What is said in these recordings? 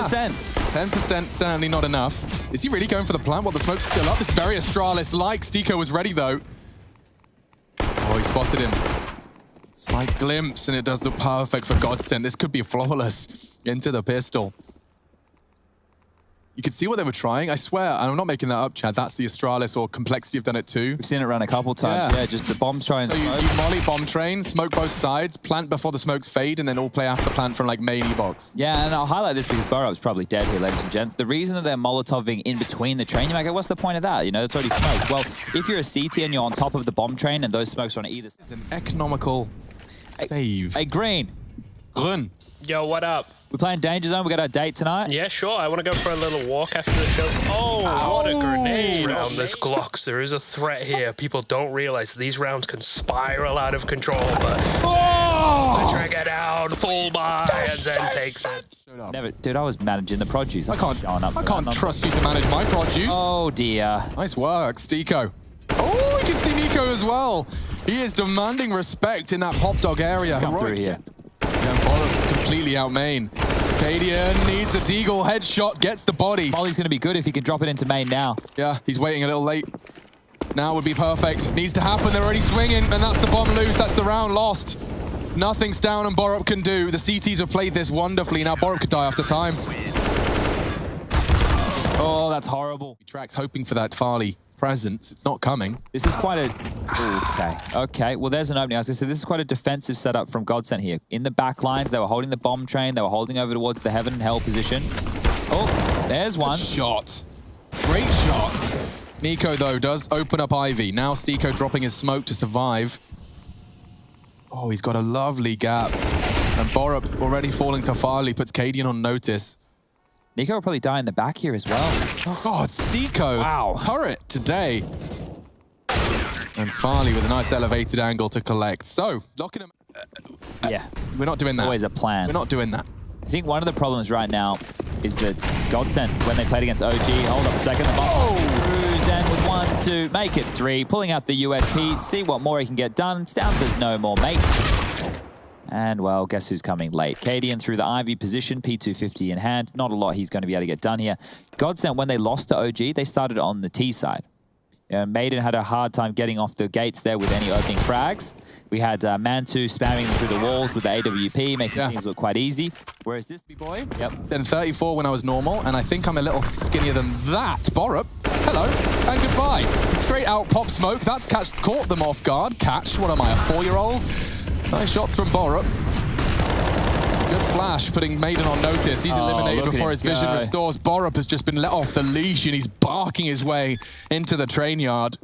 10%. 10% certainly not enough. Is he really going for the plant while the smoke's still up? This is very Astralis-like. Stiko was ready, though. Oh, he spotted him. Slight glimpse, and it does look perfect for Godsent. This could be flawless into the pistol. You could see what they were trying. I swear, and I'm not making that up, Chad. That's the Astralis or Complexity have done it too. We've seen it run a couple times. Yeah, just the bombs try and so smoke. You molly bomb train, smoke both sides, plant before the smokes fade, and then all play after plant from like main E-box. Yeah, and I'll highlight this because Burrow's probably dead here, ladies and gents. The reason that they're Molotoving in between the train, you might go, what's the point of that? You know, it's already smoked. Well, if you're a CT and you're on top of the bomb train and those smokes are on either side. It's an economical save. Hey, Green. Grun. Yo, what up? We're playing Danger Zone. We got our date tonight. Yeah, sure. I want to go for a little walk after the show. Oh, what a grenade on this Glocks. There is a threat here. People don't realize these rounds can spiral out of control, but the trigger down, full buy, and then takes it. Never, dude, I was managing the produce. I can't trust you to manage my produce. Oh, dear. Nice work, Stiko. Oh, you can see Niko as well. He is demanding respect in that pop dog area. Come through here. Yeah, Borum's completely outmained. Cadian needs a deagle headshot, gets the body. Molly's going to be good if he can drop it into main now. Yeah, he's waiting a little late. Now would be perfect. Needs to happen. They're already swinging, and that's the bomb loose. That's the round lost. Nothing's down and Borup can do. The CTs have played this wonderfully. Now Borup could die after time. Oh, that's horrible. He tracks hoping for that Farley presence. It's not coming. This is quite a... Okay. Well, there's an opening. I was going to say, this is quite a defensive setup from Godsent here. In the back lines, they were holding the bomb train. They were holding over towards the heaven and hell position. Oh, there's one. Good shot. Great shot. Niko, though, does open up Ivy. Now Stiko dropping his smoke to survive. Oh, he's got a lovely gap. And Borup already falling to Farley, puts Cadian on notice. Niko will probably die in the back here as well. Oh, God, Stiko. Wow. Turret today. And Farley with a nice elevated angle to collect. So, locking him. Yeah. We're not doing that. Always a plan. We're not doing that. I think one of the problems right now is that Godsent, when they played against OG, hold up a second, the bomb through Zen with 1, 2, make it 3, pulling out the USP, see what more he can get done. Down says no more, mate. And, well, guess who's coming late? Cadian through the Ivy position, P250 in hand. Not a lot he's going to be able to get done here. Godsent, when they lost to OG, they started on the T side. Maiden had a hard time getting off the gates there with any opening frags. We had Mantu spamming through the walls with the AWP, making things look quite easy. Whereas this boy, then 34 when I was normal, and I think I'm a little skinnier than that. Borup, hello, and goodbye. Straight out pop smoke. That's caught them off guard. Catched. What am I, a 4-year-old? Nice shots from Borup. Good flash, putting Maiden on notice. He's eliminated before his vision restores. Borup has just been let off the leash, and he's barking his way into the train yard.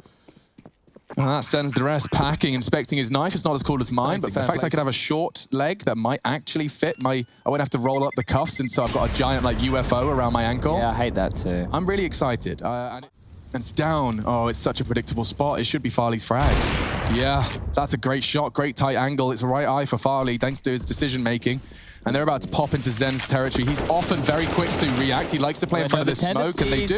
And that sends the rest packing, inspecting his knife. It's not as cool as mine, but in fact, I could have a short leg that might actually fit my... I won't have to roll up the cuffs, and so I've got a giant, like, UFO around my ankle. Yeah, I hate that too. I'm really excited. And it's down. Oh, it's such a predictable spot. It should be Farley's frag. Yeah, that's a great shot. Great tight angle. It's a right eye for Farley, thanks to his decision-making. And they're about to pop into Zen's territory. He's often very quick to react. He likes to play in front of this smoke, and they do.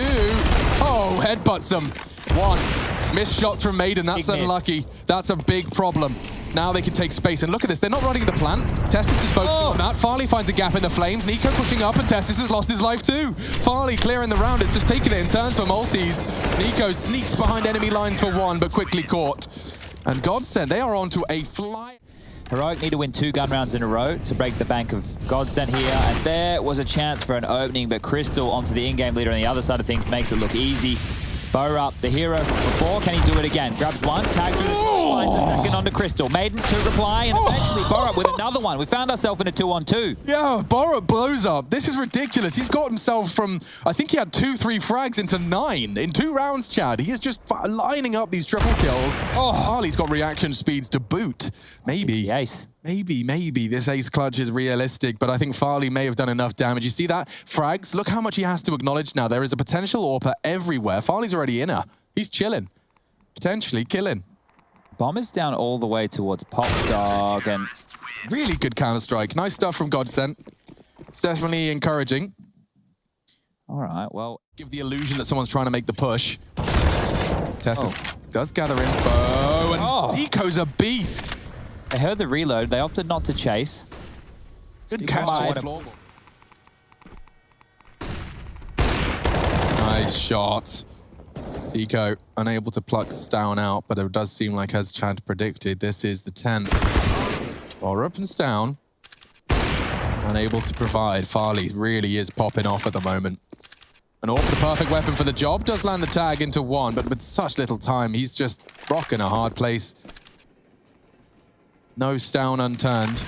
Oh, headbutts him. 1. Missed shots from Maiden. That's unlucky. That's a big problem. Now they can take space. And look at this. They're not running the plant. Testis is focusing on that. Farley finds a gap in the flames. Niko pushing up, and Testis has lost his life too. Farley clearing the round. It's just taking it in turns for multis. Niko sneaks behind enemy lines for 1, but quickly caught. And Godsent, they are onto a fly. Heroic need to win 2 gun rounds in a row to break the bank of Godsent here. And there was a chance for an opening, but Crystal onto the in-game leader on the other side of things makes it look easy. Borup, the hero from before, can he do it again? Grabs 1, tags through, finds the second onto Crystal. Maiden to reply, and eventually Borup with another one. We found ourselves in a 2-on-2. Yeah, Borup blows up. This is ridiculous. He's got himself from, I think he had 2-3 frags into 9 in 2 rounds, Chad. He is just lining up these triple kills. Oh, Harley's got reaction speeds to boot. Maybe. It's the ace. Maybe this ace clutch is realistic, but I think Farley may have done enough damage. You see that? Frags, look how much he has to acknowledge now. There is a potential AWPer everywhere. Farley's already in her. He's chilling. Potentially killing. Bomb is down all the way towards Pop Dog, and really good Counter-Strike. Nice stuff from Godsent. It's definitely encouraging. All right, well. Give the illusion that someone's trying to make the push. Tessus does gather info, and Stiko's a beast. They heard the reload. They opted not to chase. Good catch on the floor. Nice shot. niko unable to pluck Stown out, but it does seem like, as Chad predicted, this is the 10th. Borup and Stown unable to provide. Farley really is popping off at the moment. And Orp, the perfect weapon for the job, does land the tag into one, but with such little time, he's just rocking a hard place. No Stown unturned.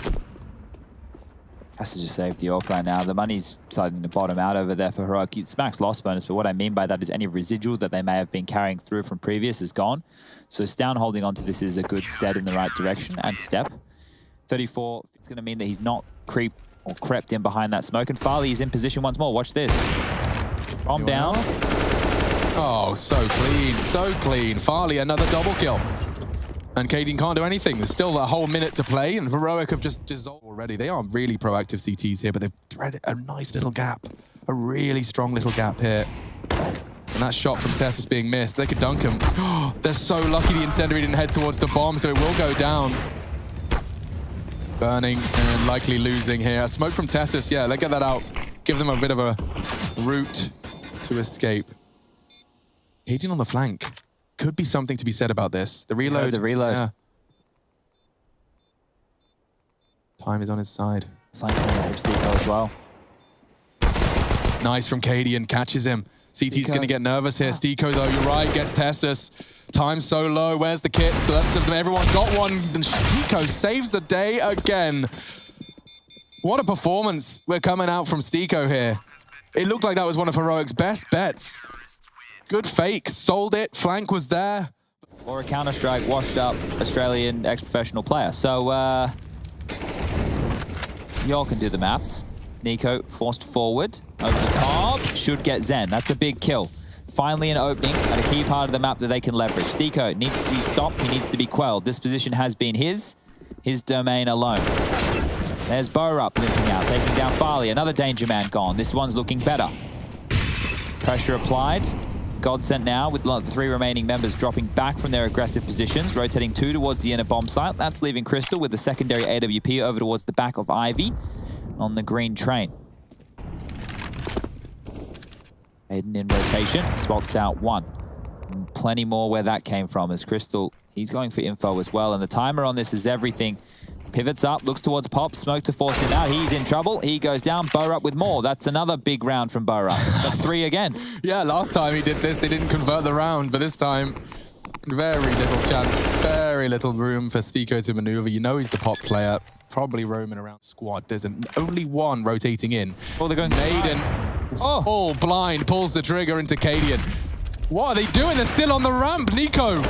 Has to just save the AWP right now. The money's starting to bottom out over there for Heroic. It's max loss bonus, but what I mean by that is any residual that they may have been carrying through from previous is gone. So Stown holding on to this is a good step in the right direction and step. 34, it's going to mean that he's not crept in behind that smoke. And Farley is in position once more. Watch this. Bomb down. Oh, so clean, so clean. Farley, another double kill. And Kaden can't do anything. There's still a whole minute to play, and Heroic have just dissolved already. They are really proactive CTs here, but they've threaded a nice little gap. A really strong little gap here. And that shot from Tess is being missed. They could dunk him. They're so lucky the incendiary didn't head towards the bomb, so it will go down. Burning and likely losing here. A smoke from Tessus. Yeah, let's get that out. Give them a bit of a route to escape. Kaden on the flank. Could be something to be said about this. The reload. Yeah, the reload. Yeah. Time is on his side. Flank from Stiko as well. Nice from Cadian. Catches him. CT's going to get nervous here. Stiko, though, you're right. Gets Tessus. Time so low. Where's the kit? Everyone's got one. And Stiko saves the day again. What a performance we're coming out from Stiko here. It looked like that was one of Heroic's best bets. Good fake. Sold it. Flank was there. Or a Counter-Strike washed up Australian ex-professional player. So, y'all can do the maths. niko forced forward. Over the top. Should get Zen. That's a big kill. Finally an opening at a key part of the map that they can leverage. Stiko needs to be stopped. He needs to be quelled. This position has been his domain alone. There's Borup limping out, taking down Farley. Another danger man gone. This one's looking better. Pressure applied. Godsent now with the 3 remaining members dropping back from their aggressive positions, rotating 2 towards the inner bomb site. That's leaving Crystal with the secondary AWP over towards the back of Ivy on the green train. Aiden in rotation, spots out 1. And plenty more where that came from as Crystal, he's going for info as well. And the timer on this is everything. Pivots up, looks towards Pop, smoke to force him out. He's in trouble. He goes down. Borup with more. That's another big round from Borup. That's 3 again. Yeah, last time he did this, they didn't convert the round, but this time, very little chance, very little room for Stiko to maneuver. You know he's the Pop player, probably roaming around squad. There's only one rotating in. Oh, they're going Maiden, full blind, pulls the trigger into Cadian. What are they doing? They're still on the ramp. niko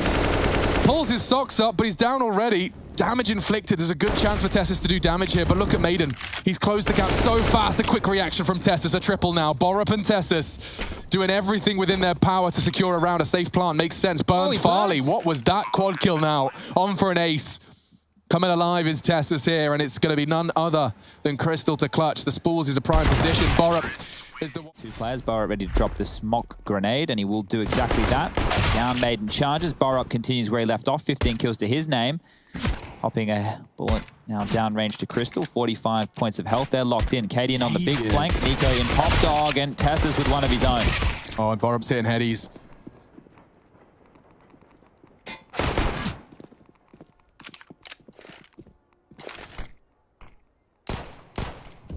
pulls his socks up, but he's down already. Damage inflicted. There's a good chance for Tessus to do damage here, but look at Maiden. He's closed the gap so fast. A quick reaction from Tessus. A triple now. Borup and Tessus doing everything within their power to secure a round. A safe plant makes sense. Burns Farley. What was that? Quad kill now. On for an ace. Coming alive is Tessus here, and it's going to be none other than Crystal to clutch. The Spools is a prime position. Borup is the 2 players. Borup ready to drop the smoke grenade, and he will do exactly that. Down Maiden charges. Borup continues where he left off. 15 kills to his name. Hopping a bullet now downrange to Crystal. 45 points of health. They're locked in. Cadian on the big flank. niko in pop dog, and Tessus with one of his own. Oh, and Borup's hitting headies.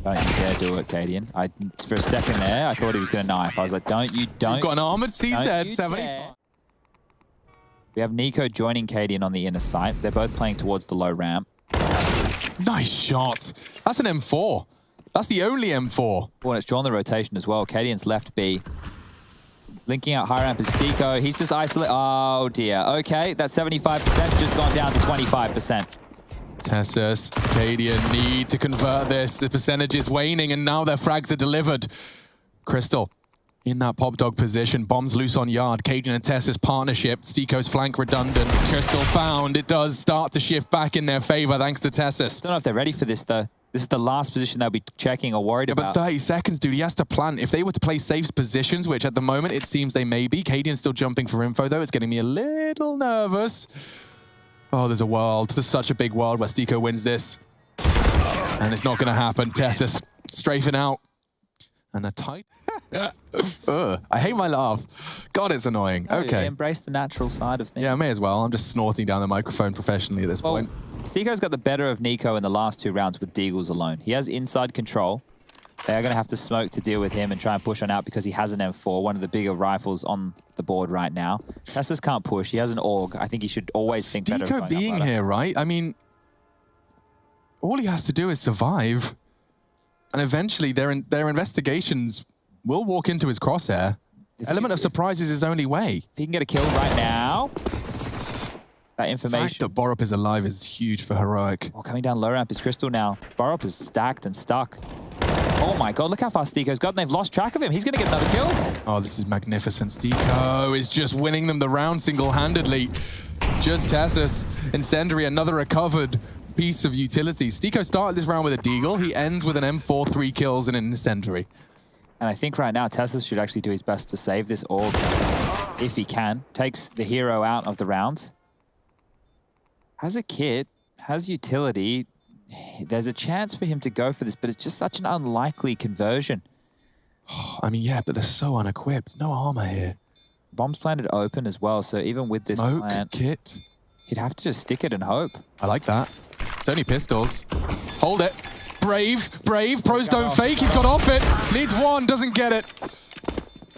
Don't you dare do it, Cadian. For a second there, I thought he was going to knife. I was like, don't. You've got an armored CZ, 75. We have niko joining Cadian on the inner site. They're both playing towards the low ramp. Nice shot. That's an M4. That's the only M4. When it's drawn the rotation as well. Cadian's left B. Linking out high ramp is Stiko. He's just isolated. Oh dear. Okay, that 75% just gone down to 25%. Tessus, Cadian need to convert this. The percentage is waning, and now their frags are delivered. Crystal in that pop dog position. Bombs loose on yard. Cadian and Tessus partnership. Stiko's flank redundant. Crystal found. It does start to shift back in their favor thanks to Tessus. Don't know if they're ready for this though. This is the last position they'll be checking or worried about. But 30 seconds, dude. He has to plant. If they were to play safe positions, which at the moment it seems they may be. Cadian's still jumping for info though. It's getting me a little nervous. Oh, there's a world. There's such a big world where Stiko wins this. And it's not going to happen. Tessus strafing out. And a tight... I hate my laugh. God, it's annoying. No, Okay. Embrace the natural side of things. Yeah, I may as well. I'm just snorting down the microphone professionally at this point. Seiko's got the better of niko in the last 2 rounds with Deagles alone. He has inside control. They are going to have to smoke to deal with him and try and push on out because he has an M4, one of the bigger rifles on the board right now. Tessus can't push. He has an AUG. I think he should always think better of going being here, right? I mean, all he has to do is survive. And eventually their investigations will walk into his crosshair. Element of surprise is his only way. If he can get a kill right now, that information. The fact that Borup is alive is huge for Heroic. Oh, coming down low ramp is Crystal now. Borup is stacked and stuck. Oh my god, look how fast Stiko's got, and they've lost track of him. He's going to get another kill. Oh, this is magnificent. Stiko is just winning them the round single-handedly. It's just Tessus. Incendiary, another recovered piece of utility. Stiko started this round with a Deagle. He ends with an M4, 3 kills, and an Incendiary. And I think right now, Tessus should actually do his best to save this orb if he can. Takes the hero out of the round. Has a kit, has utility. There's a chance for him to go for this, but it's just such an unlikely conversion. I mean, yeah, but they're so unequipped. No armor here. Bomb's planted open as well, so even with this Smoke, plant, kit. he'd have to just stick it and hope. I like that. It's only pistols. Hold it. Brave, brave. Pros don't fake. He's got off it. Needs one, doesn't get it.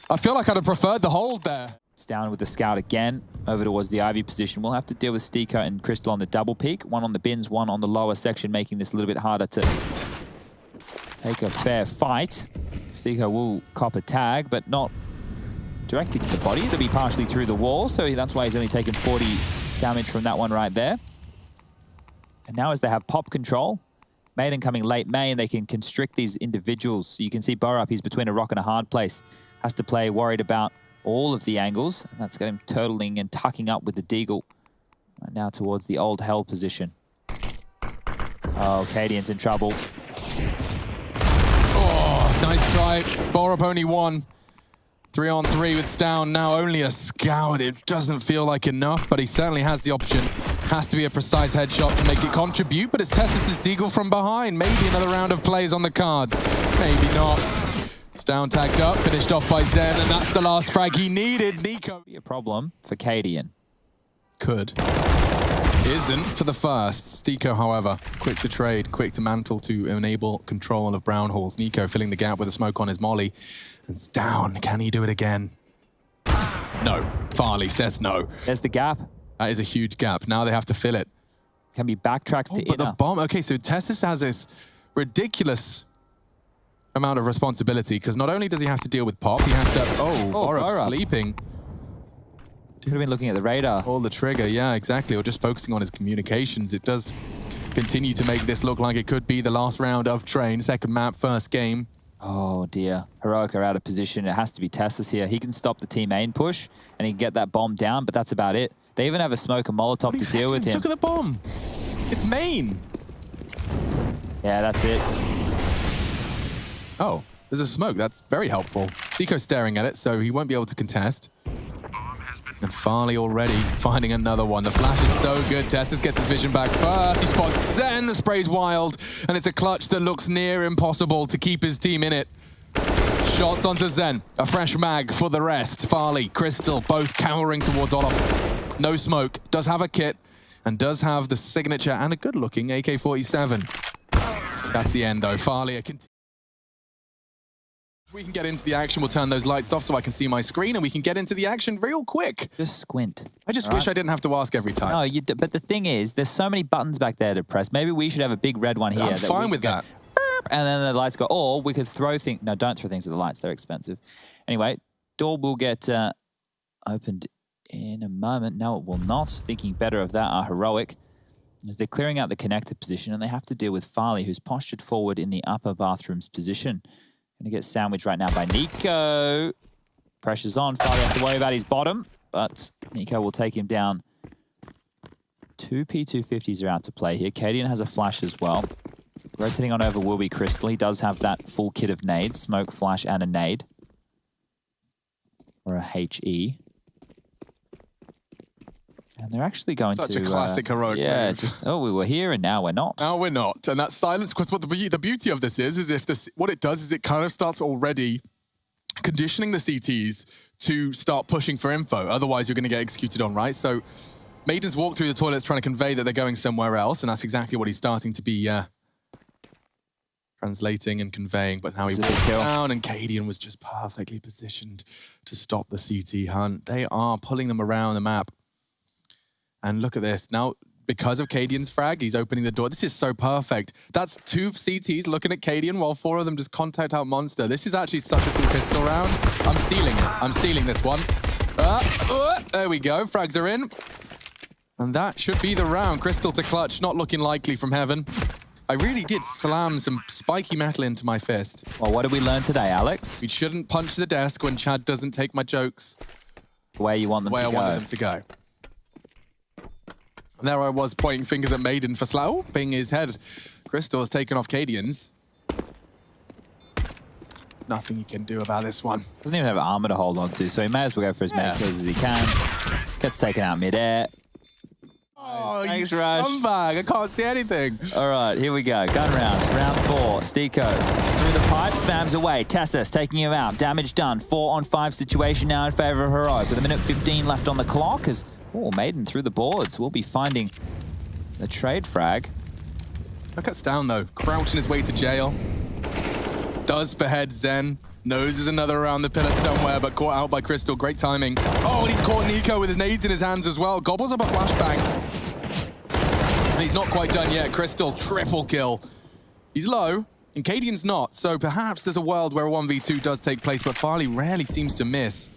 I feel like I'd have preferred the hold there. It's down with the scout again, over towards the Ivy position. We'll have to deal with Stiko and Crystal on the double peak. One on the bins, one on the lower section, making this a little bit harder to take a fair fight. Stiko will cop a tag, but not directly to the body. It'll be partially through the wall, so that's why he's only taken 40 damage from that one right there. And now as they have pop control, Maiden coming late May, and they can constrict these individuals. So you can see Borup, he's between a rock and a hard place. Has to play worried about all of the angles, and that's got him turtling and tucking up with the Deagle. Right now towards the old hell position. Oh, Cadian's in trouble. Oh, nice try. Borup only one. 3-on-3 with Stown, now only a scout. It doesn't feel like enough, but he certainly has the option. Has to be a precise headshot to make it contribute, but it's Tessus' Deagle from behind. Maybe another round of plays on the cards. Maybe not. Stown tagged up, finished off by Zen, and that's the last frag he needed. niko. Be a problem for Cadian. Could. Isn't for the first. Stiko, however, quick to trade, quick to mantle to enable control of Brown Halls. niko filling the gap with a smoke on his molly. And it's down. Can he do it again? No. Farley says no. There's the gap. That is a huge gap. Now they have to fill it. Can be backtracks to but inner. the bomb. Okay, so Tessus has this ridiculous amount of responsibility because not only does he have to deal with pop, he has to. Oh, Borup sleeping. Could have been looking at the radar. Pull the trigger. Yeah, exactly. Or just focusing on his communications. It does continue to make this look like it could be the last round of Train. Second map, first game. Oh dear. Heroic are out of position. It has to be Tessus here. He can stop the team main push and he can get that bomb down, but that's about it. They even have a smoke and Molotov to deal with him. Look at the bomb. It's main. Yeah, that's it. Oh, there's a smoke. That's very helpful. Stiko's staring at it, so he won't be able to contest. And Farley already finding another one. The flash is so good. Tessus gets his vision back first. He spots Zen. The spray's wild. And it's a clutch that looks near impossible to keep his team in it. Shots onto Zen. A fresh mag for the rest. Farley, Crystal, both cowering towards Olof. No smoke. Does have a kit. And does have the signature and a good-looking AK-47. That's the end, though. Farley, we can get into the action. We'll turn those lights off so I can see my screen, and we can get into the action real quick. Just squint. I just wish I didn't have to ask every time. No, but the thing is, there's so many buttons back there to press. Maybe we should have a big red one here. I'm fine with that. And then the lights go, or we could throw things. No, don't throw things at the lights. They're expensive. Anyway, door will get opened in a moment. No, it will not. Thinking better of that are Heroic, as they're clearing out the connector position, and they have to deal with Farley, who's postured forward in the upper bathrooms position. Going to get sandwiched right now by niko. Pressure's on. Farley has to worry about his bottom, but niko will take him down. 2 P250s are out to play here. Cadian has a flash as well. Rotating on over will be Crystal. He does have that full kit of nades, smoke, flash, and a nade. Or a HE. And they're actually going Such to... a classic heroic Yeah, move. just, oh, we were here and now we're not. Now we're not. And that silence, because what the beauty of this is if this, what it does is it kind of starts already conditioning the CTs to start pushing for info. Otherwise, you're going to get executed on, right? So Maiden's walked through the toilets trying to convey that they're going somewhere else, and that's exactly what he's starting to be translating and conveying. But now he walks down, and Cadian was just perfectly positioned to stop the CT hunt. They are pulling them around the map. And look at this. Now, because of Cadian's frag, he's opening the door. This is so perfect. That's 2 CTs looking at Cadian while 4 of them just contact out Monster. This is actually such a cool pistol round. I'm stealing it. I'm stealing this one. There we go. Frags are in. And that should be the round. Crystal to clutch, not looking likely from heaven. I really did slam some spiky metal into my fist. Well, what did we learn today, Alex? We shouldn't punch the desk when Chad doesn't take my jokes The way you want them the way to I go. wanted them to go. And there I was pointing fingers at Maiden for slapping his head. Crystal has taken off Cadian's. Nothing he can do about this one. Doesn't even have armor to hold on to, so he may as well go for as many kills as he can. Gets taken out mid-air. Oh, Thanks, you Raj. scumbag. I can't see anything. All right, here we go. Gun round. Round 4. Stiko through the pipe, spams away. Tessus taking him out. Damage done. 4-on-5 situation now in favor of Heroic. With a minute 15 left on the clock as Maiden through the boards. We'll be finding the trade frag. Look at Down though, crouching his way to jail. Does behead Zen. Knows there's another around the pillar somewhere, but caught out by Crystal. Great timing. Oh, and he's caught Niko with his nades in his hands as well. Gobbles up a flashbang. And he's not quite done yet. Crystal, triple kill. He's low, and Cadian's not, so perhaps there's a world where a 1v2 does take place, but Farley rarely seems to miss.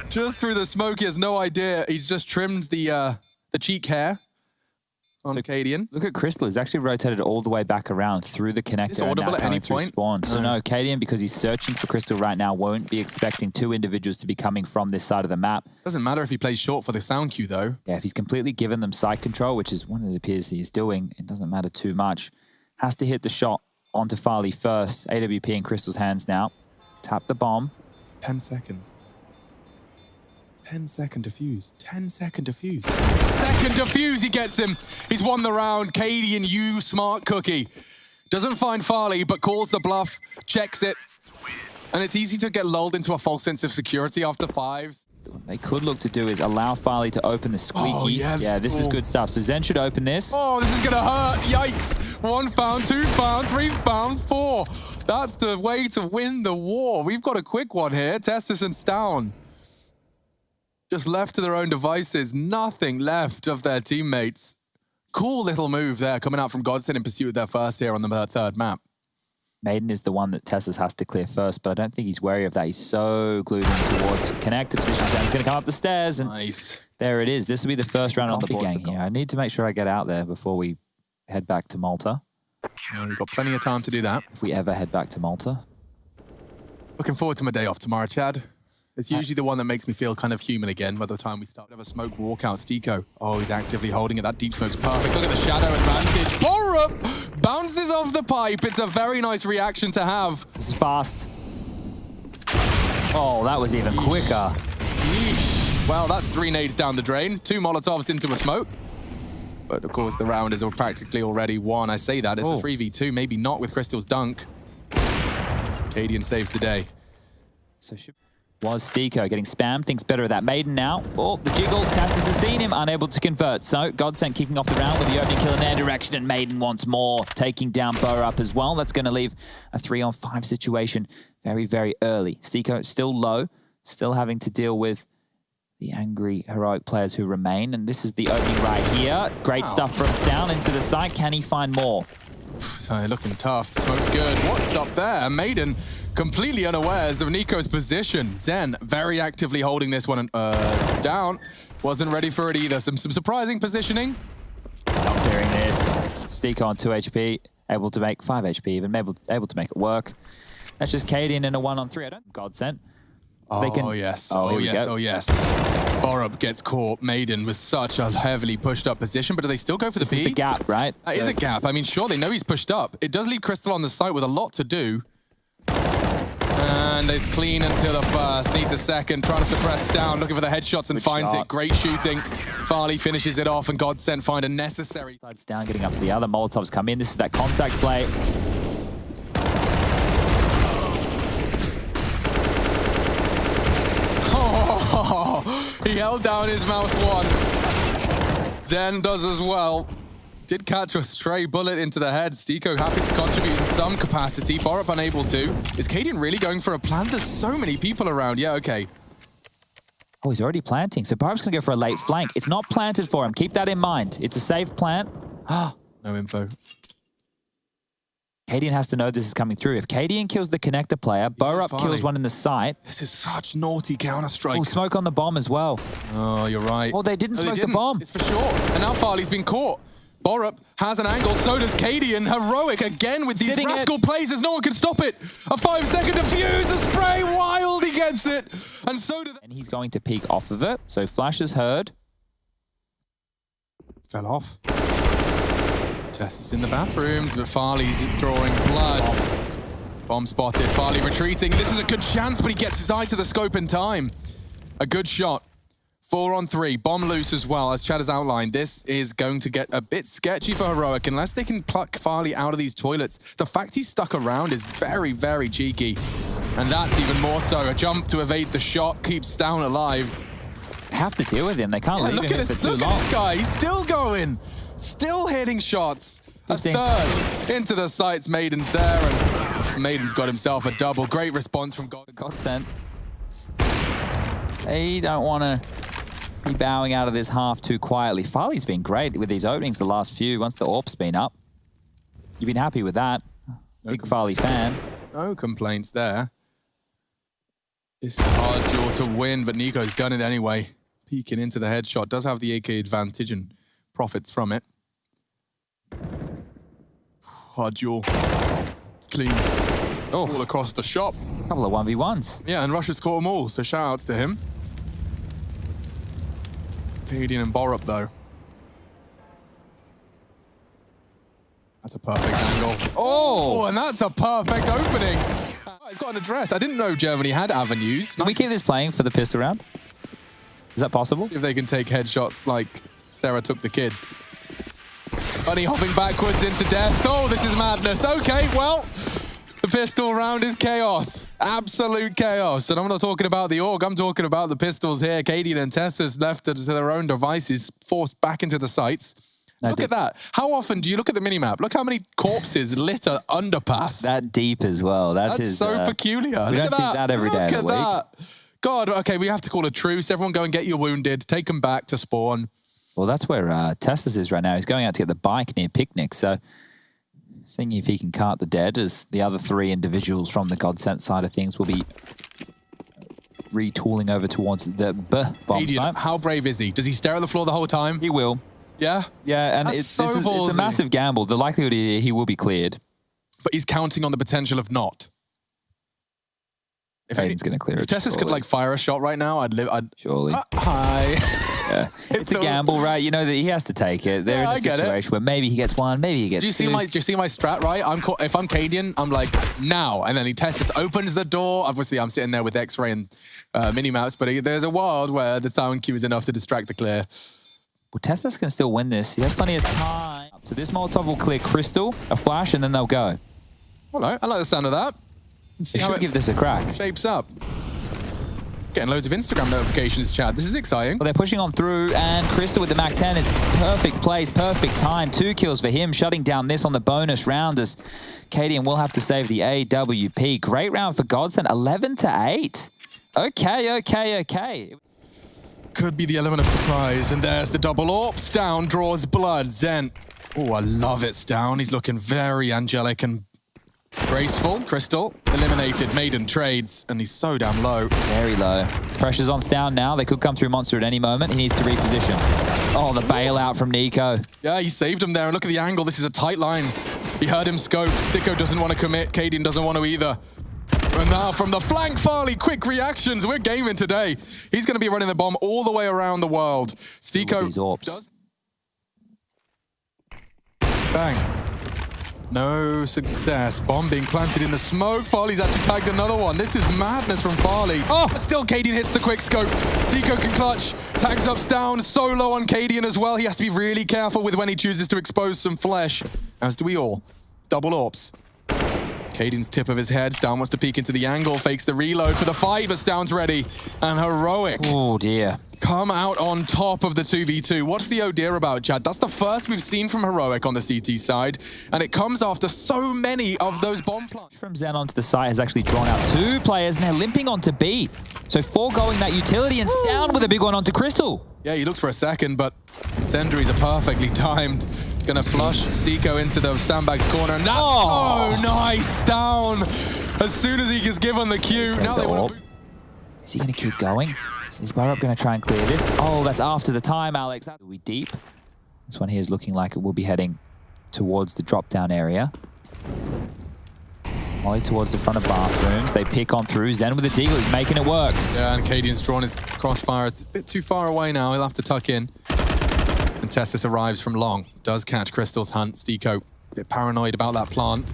Just through the smoke, he has no idea. He's just trimmed the cheek hair on Cadian. Look at Crystal. He's actually rotated all the way back around through the connector. Is this audible and now at any coming through point? Spawn. So no, Cadian, because he's searching for Crystal right now, won't be expecting 2 individuals to be coming from this side of the map. Doesn't matter if he plays short for the sound cue, though. Yeah, if he's completely given them side control, which is what it appears he's doing, it doesn't matter too much. Has to hit the shot onto Farley first. AWP in Crystal's hands now. Tap the bomb. 10 seconds. 10-second defuse. 10-second defuse. 10-second defuse, he gets him. He's won the round. Cadian, you smart cookie. Doesn't find Farley, but calls the bluff, checks it. And it's easy to get lulled into a false sense of security after 5. What they could look to do is allow Farley to open the squeaky. Oh, yes. Yeah, this is good stuff. So Zen should open this. Oh, this is going to hurt. Yikes. 1 found, 2 found, 3 found, 4. That's the way to win the war. We've got a quick one here. Tessus and Stown. Just left to their own devices. Nothing left of their teammates. Cool little move there, coming out from Godsent in pursuit of their first here on the 3rd map. Maiden is the one that Tessus has to clear first, but I don't think he's wary of that. He's so glued in towards connector position. He's going to come up the stairs, and Nice. there it is. This will be the first round on the gang here. I need to make sure I get out there before we head back to Malta. Well, we've got plenty of time to do that. If we ever head back to Malta. Looking forward to my day off tomorrow, Chad. It's usually the one that makes me feel kind of human again by the time we start. Have a smoke walkout. Stiko. Oh, he's actively holding it. That deep smoke's perfect. Look at the shadow advantage. Borup bounces off the pipe. It's a very nice reaction to have. This is fast. Oh, that was even quicker. Yeesh. Well, that's 3 nades down the drain. 2 Molotovs into a smoke. But, of course, the round is practically already won. I say that. It's a 3v2. Maybe not with Crystal's dunk. Cadian saves the day. So was Stiko getting spammed, thinks better of that. Maiden now. Oh, the jiggle. Tassus has seen him, unable to convert. So Godsent kicking off the round with the opening kill in their direction, and Maiden wants more, taking down Borup as well. That's going to leave a 3-on-5 situation very, very early. Stiko still low, still having to deal with the angry Heroic players who remain, and this is the opening right here. Great stuff from down into the side. Can he find more? So looking tough. The smoke's good. What's up there? Maiden completely unawares of Niko's position. Zen very actively holding this one. Down. Wasn't ready for it either. Some surprising positioning. Not clearing this. Stiko on 2 HP. Able to make 5 HP even. Able to make it work. That's just Cadian in a 1-on-3. I don't Godsent. Oh, yes. Oh, yes. Oh, yes. Borup gets caught. Maiden with such a heavily pushed up position, but do they still go for the This is the gap, right? That is a gap. I mean, sure, they know he's pushed up. It does leave Crystal on the site with a lot to do. And And it's clean until the first. Needs a second. Trying to suppress down. Looking for the headshots and finds it. Great shooting. Farley finishes it off and Godsent find a necessary. Sides down, getting up to the other. Molotovs come in. This is that contact play. Oh, he held down his mouse one. Zen does as well. Did catch a stray bullet into the head. Stiko happy to contribute in some capacity. Borup unable to. Is Kaden really going for a plant? There's so many people around. Yeah, okay. Oh, he's already planting. So Borup's going to go for a late flank. It's not planted for him. Keep that in mind. It's a safe plant. No info. Kadian has to know this is coming through. If Kadian kills the connector player, Borup kills one in the site. This is such naughty Counter-Strike. Oh, smoke on the bomb as well. Oh, you're right. Oh, they didn't smoke the bomb. It's for sure. And now Farley's been caught. Borup has an angle, so does Kadian. Heroic again with these rascal plays as no one can stop it. A 5-second defuse, the spray, wild, he gets it. And so do they. And he's going to peek off of it. So Flash is heard. Fell off. Tess is in the bathrooms, but Farley's drawing blood. Bomb spotted, Farley retreating. This is a good chance, but he gets his eye to the scope in time. A good shot. 4 on 3, bomb loose as well, as Chad has outlined. This is going to get a bit sketchy for Heroic unless they can pluck Farley out of these toilets. The fact he's stuck around is very, very cheeky. And that's even more so. A jump to evade the shot keeps Down alive. Have to deal with him. They can't leave him for too long. Look at this guy. He's still going. Still hitting shots. A third into the sights. Maiden's there, and Maiden's got himself a double. Great response from Godsent. They don't want to be bowing out of this half too quietly. Farley's been great with these openings the last few, once the AWP's been up. You've been happy with that. Big Farley fan. No complaints there. This is a hard duel to win, but Niko's done it anyway. Peeking into the headshot. Does have the AK advantage and profits from it. Hard duel. Clean. Oh, all across the shop. Couple of 1v1s. Yeah, and Russia's caught them all, so shout outs to him. Kadian and Borup, though. That's a perfect angle. Oh, and that's a perfect opening. He's got an address. I didn't know Germany had avenues. Can we keep this playing for the pistol round? Is that possible? If they can take headshots like Sarah took the kids. Bunny hopping backwards into death. Oh, this is madness. Okay, well, the pistol round is chaos. Absolute chaos. And I'm not talking about the AUG. I'm talking about the pistols here. Kadian and Tessa's left to their own devices, forced back into the sites. Look at that. How often do you look at the minimap? Look how many corpses litter underpass. That deep as well. That's so peculiar. We don't see that every day of the week. Look at that. God, okay, we have to call a truce. Everyone go and get your wounded. Take them back to spawn. Well, that's where Tessus is right now. He's going out to get the bike near Picnic. So seeing if he can cart the dead, as the other 3 individuals from the Godsent side of things will be retooling over towards the bomb site. How brave is he? Does he stare at the floor the whole time? He will. Yeah? Yeah, and it's a massive gamble. The likelihood he will be cleared. But he's counting on the potential of not. If Aiden's going to clear it. If Tessus could like fire a shot right now, I'd surely. Hi. Yeah. It's a gamble, right? You know that he has to take it. They're in a situation where maybe he gets 1, maybe he gets 2. Do you see my strat, right? If I'm Kadian, I'm like, now. And then Tessus opens the door. Obviously, I'm sitting there with X-Ray and mini-mouse, but there's a world where the sound cue is enough to distract the clear. Well, Tessus can still win this. He has plenty of time. So this Molotov will clear Crystal, a flash, and then they'll go. All right, I like the sound of that. They should give this a crack. Shapes up. Getting loads of Instagram notifications, Chad. This is exciting. Well, they're pushing on through, and Crystal with the MAC-10. It's perfect place, perfect time. 2 kills for him, shutting down this on the bonus round as Kadian will have to save the AWP. Great round for Godsent, 11-8. Okay. Could be the element of surprise, and there's the double AWPs. Down draws blood. Zen. Oh, I love it, Down. He's looking very angelic and graceful. Crystal eliminated. Maiden trades, and he's so damn low. Very low. Pressure's on Stown now. They could come through Monster at any moment. He needs to reposition. Oh, the bailout from Niko. Yeah, he saved him there. And look at the angle. This is a tight line. He heard him scope. Sicko doesn't want to commit. Kadian doesn't want to either. And now from the flank, Farley, quick reactions. We're gaming today. He's going to be running the bomb all the way around the world. Stiko does. Bang. No success. Bomb being planted in the smoke. Farley's actually tagged another one. This is madness from Farley. Oh, but still Cadian hits the quick scope. Stiko can clutch. Tags up down. So low on Cadian as well. He has to be really careful with when he chooses to expose some flesh. As do we all. Double AWPs. Cadian's tip of his head. Down wants to peek into the angle. Fakes the reload for the fight, but Stown's ready. And Heroic. Oh, dear. Come out on top of the 2v2. What's the oh dear about, Chad? That's the first we've seen from Heroic on the CT side, and it comes after so many of those bomb plants. From Zen onto the site has actually drawn out 2 players, and they're limping onto B. So foregoing that utility, and Stown with a big one onto Crystal. Yeah, he looks for a second, but incendiaries are perfectly timed. Gonna flush Stiko into the sandbags corner, and that's so nice down. As soon as he gets given the cue, now they want to... Is he gonna keep going? Is Barup going to try and clear this? Oh, that's after the time, Alex. That will be deep. This one here is looking like it will be heading towards the drop-down area. Molly towards the front of bathrooms. They pick on through. Zen with a deagle. He's making it work. Yeah, and Cadian's drawn his crossfire. It's a bit too far away now. He'll have to tuck in. And Testis arrives from long. Does catch Crystal's hunt. Stiko a bit paranoid about that plant.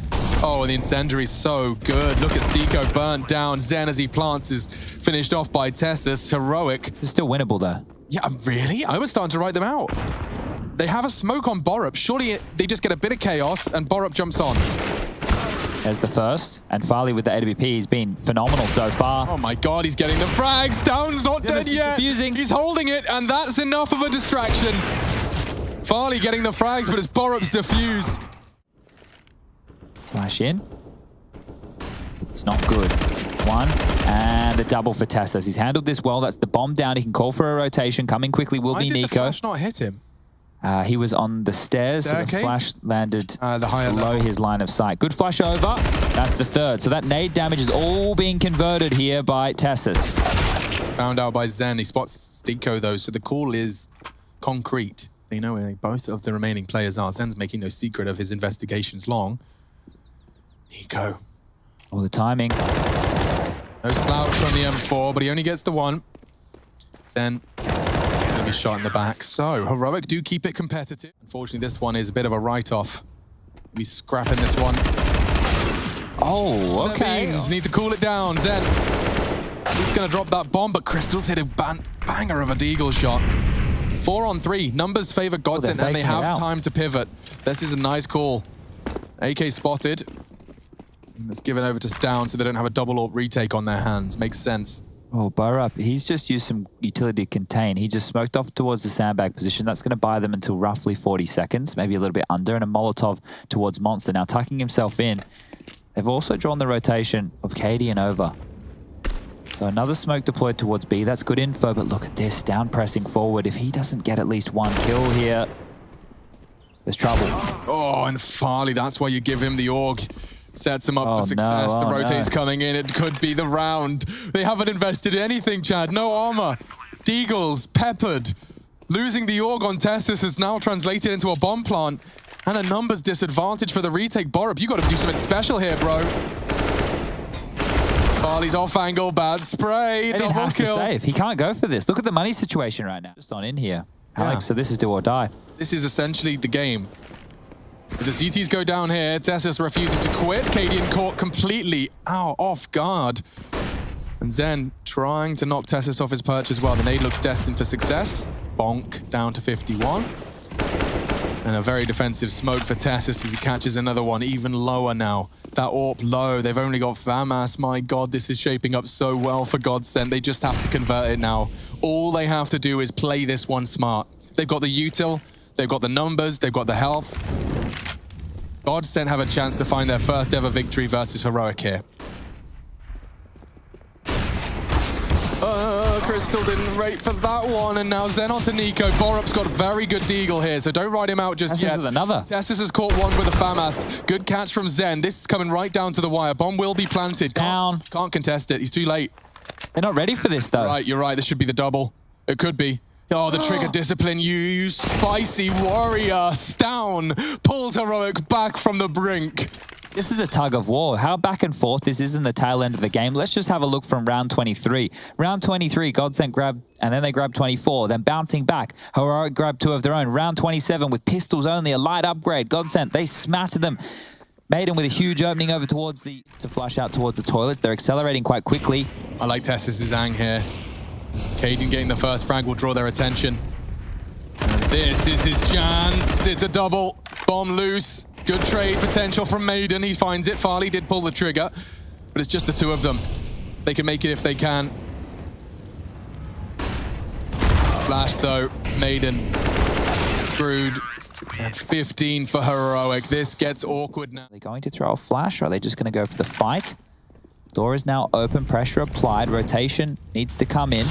Oh, and the incendiary's so good. Look at Stiko burnt down. Zen, as he plants, is finished off by Testis. Heroic. This is still winnable, though. Yeah, really? I was starting to write them out. They have a smoke on Borup. Surely they just get a bit of chaos, and Borup jumps on. There's the first. And Farley with the AWP, he's been phenomenal so far. Oh my god, he's getting the frags. Down's not dead yet. Diffusing. He's holding it, and that's enough of a distraction. Farley getting the frags, but it's Borup's defuse. Flash in. It's not good. One, and the double for Testis. He's handled this well. That's the bomb down. He can call for a rotation. Coming quickly will be Why did niko. The flash not hit him? He was on the stairs, so the flash landed below his line of sight. Good flash over. That's the third. So that nade damage is all being converted here by Testis. Found out by Zen. He spots Stiko, though, so the call is concrete. They know where both of the remaining players are. Zen's making no secret of his investigations long. niko. Oh, the timing. No slouch from the M4, but he only gets the one. Zen gonna be shot in the back. So, Heroic do keep it competitive. Unfortunately, this one is a bit of a write-off. We scrapping this one. Oh, okay. Need to cool it down. Zen. He's gonna drop that bomb, but Crystal's hit a banger of a deagle shot. 4 on 3. Numbers favor Godsent, and they have time to pivot. This is a nice call. AK spotted. Let's give it over to Stown so they don't have a double AWP retake on their hands. Makes sense. Oh, Barup, he's just used some utility to contain. He just smoked off towards the sandbag position. That's going to buy them until roughly 40 seconds, maybe a little bit under, and a Molotov towards Monster. Now tucking himself in. They've also drawn the rotation of Cadian over. So another smoke deployed towards B. That's good info, but look at this. Down pressing forward. If he doesn't get at least one kill here, there's trouble. Oh, and Farley, that's why you give him the AUG. Sets him up for success. No. The rotate's coming in. It could be the round. They haven't invested in anything, Chad. No armor. Deagles, peppered. Losing the AUG on Testis is now translated into a bomb plant. And a numbers disadvantage for the retake. Borup, you got to do something special here, bro. Farley's off angle. Bad spray. Double has kill. To save. He can't go for this. Look at the money situation right now. Just on in here. Alex, so this is do or die. This is essentially the game. If the CTs go down here, Testis refusing to quit. Cadian caught completely off guard. And Zen trying to knock Testis off his perch as well. The nade looks destined for success. Bonk down to 51. And a very defensive smoke for Testis as he catches another one, even lower now. That AWP low, they've only got FAMAS. My God, this is shaping up so well for Godsent. They just have to convert it now. All they have to do is play this one smart. They've got the util, they've got the numbers, they've got the health. Godsent have a chance to find their first ever victory versus Heroic here. Crystal didn't rate for that one, and now Zen onto niko. Borup's got a very good deagle here, so don't ride him out just yet. With another. Testis has caught one with a FAMAS. Good catch from Zen. This is coming right down to the wire. Bomb will be planted. Down. Can't contest it. He's too late. They're not ready for this, though. Right, you're right. This should be the double. It could be. Oh, the trigger discipline, you spicy warrior. Stown pulls Heroic back from the brink. This is a tug of war. How back and forth this is in the tail end of the game. Let's just have a look from round 23. Round 23, Godsent grabbed, and then they grabbed 24. Then bouncing back, Heroic grabbed 2 of their own. Round 27 with pistols only, a light upgrade. Godsent, they smattered them. Maiden with a huge opening over towards to flush out towards the toilets. They're accelerating quite quickly. I like Tessa's Zhang here. Caden getting the first frag will draw their attention. And this is his chance. It's a double. Bomb loose. Good trade potential from Maiden. He finds it. Farley did pull the trigger, but it's just the two of them. They can make it if they can. Flash though. Maiden screwed. And 15 for Heroic. This gets awkward now. Are they going to throw a flash or are they just going to go for the fight? Door is now open, pressure applied, rotation needs to come in.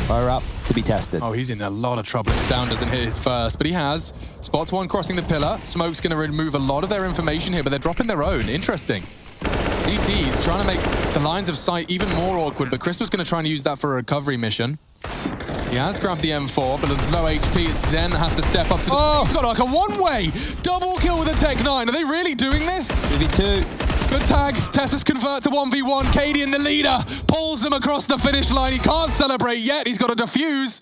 Fire up to be tested. Oh, he's in a lot of trouble if Down doesn't hit his first, but he has. Spots one crossing the pillar. Smoke's going to remove a lot of their information here, but they're dropping their own. Interesting. CT's trying to make the lines of sight even more awkward, but Chris was going to try and use that for a recovery mission. He has grabbed the M4, but there's low HP. It's Zen that has to step up to the... Oh, he's got like a one-way! Double kill with a Tech 9. Are they really doing this? 2v2. Good tag. Tessus convert to 1v1. Cadian, the leader, pulls him across the finish line. He can't celebrate yet. He's got to defuse.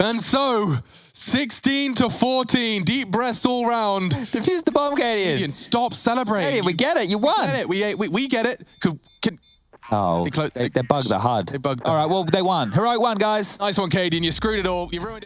And so, 16-14. Deep breaths all round. Defuse the bomb, Cadian. Stop celebrating. Cadian, we get it. You won. We get it. Oh, they bugged the HUD. They bugged All right, well, they won. Heroic won, guys. Nice one, Cadian. You screwed it all. You ruined it.